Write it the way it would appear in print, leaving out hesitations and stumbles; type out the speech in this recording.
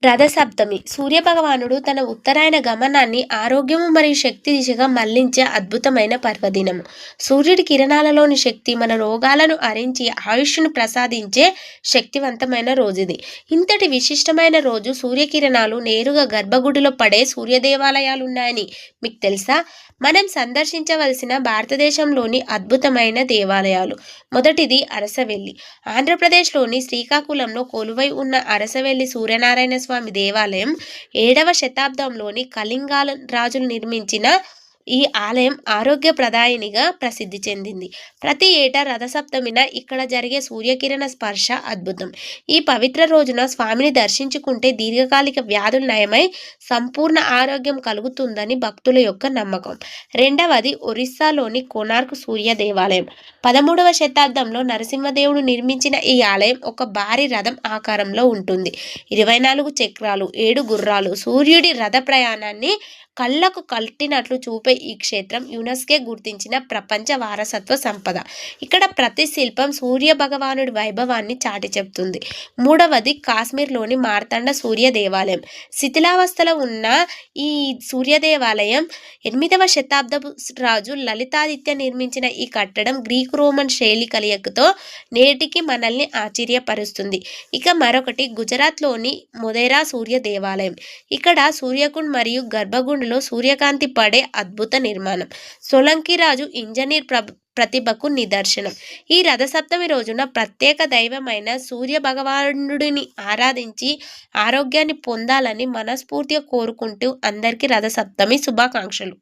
రథసప్తమి సూర్యభగవానుడు తన ఉత్తరాయణ గమనాన్ని ఆరోగ్యము మరియు శక్తి దిశగా మళ్లించే అద్భుతమైన పర్వదినము. సూర్యుడి కిరణాలలోని శక్తి మన రోగాలను అరించి ఆయుష్ను ప్రసాదించే శక్తివంతమైన రోజుది. ఇంతటి విశిష్టమైన రోజు సూర్యకిరణాలు నేరుగా గర్భగుడిలో పడే సూర్యదేవాలయాలున్నాయని మీకు తెలుసా? మనం సందర్శించవలసిన భారతదేశంలోని అద్భుతమైన దేవాలయాలు. మొదటిది అరసవెల్లి. ఆంధ్రప్రదేశ్లోని శ్రీకాకుళంలో కొలువై ఉన్న అరసవెల్లి సూర్యనారాయణ స్వామి దేవాలయం 7వ శతాబ్దంలోని కళింగాల రాజులు నిర్మించిన ఈ ఆలయం ఆరోగ్యప్రదాయినిగా ప్రసిద్ధి చెందింది. ప్రతి ఏటా రథసప్తమిన ఇక్కడ జరిగే సూర్యకిరణ స్పర్శ అద్భుతం. ఈ పవిత్ర రోజున స్వామిని దర్శించుకుంటే దీర్ఘకాలిక వ్యాధులు నయమై సంపూర్ణ ఆరోగ్యం కలుగుతుందని భక్తుల యొక్క నమ్మకం. రెండవది ఒరిస్సాలోని కోనార్క్ సూర్య దేవాలయం. 13వ శతాబ్దంలో నరసింహదేవుడు నిర్మించిన ఈ ఆలయం ఒక భారీ రథం ఆకారంలో ఉంటుంది. 24 చక్రాలు, 7 గుర్రాలు, సూర్యుడి రథ ప్రయాణాన్ని కళ్ళకు కట్టినట్లు చూపే ఈ క్షేత్రం యునెస్కో గుర్తించిన ప్రపంచ వారసత్వ సంపద. ఇక్కడ ప్రతి శిల్పం సూర్య భగవానుడి వైభవాన్ని చాటి చెప్తుంది. మూడవది కాశ్మీర్లోని మార్తాండ సూర్య దేవాలయం. శిథిలావస్థలో ఉన్న ఈ సూర్య దేవాలయం 8వ శతాబ్దపు రాజు లలితాదిత్య నిర్మించిన ఈ కట్టడం గ్రీకు రోమన్ శైలి కలయికతో నేటికి మనల్ని ఆశ్చర్యపరుస్తుంది. ఇక మరొకటి గుజరాత్లోని మొధేరా సూర్య దేవాలయం. ఇక్కడ సూర్యకుండ్ మరియు గర్భగుండ్ లో సూర్యకాంతి పడే అద్భుత నిర్మాణం. సోలంకి రాజు ఇంజనీర్ ప్రతిభకు నిదర్శనం. ఈ రథసప్తమి రోజున ప్రత్యేక దైవమైన సూర్య భగవానుడిని ఆరాధించి ఆరోగ్యాన్ని పొందాలని మనస్ఫూర్తిగా కోరుకుంటూ అందరికీ రథసప్తమి శుభాకాంక్షలు.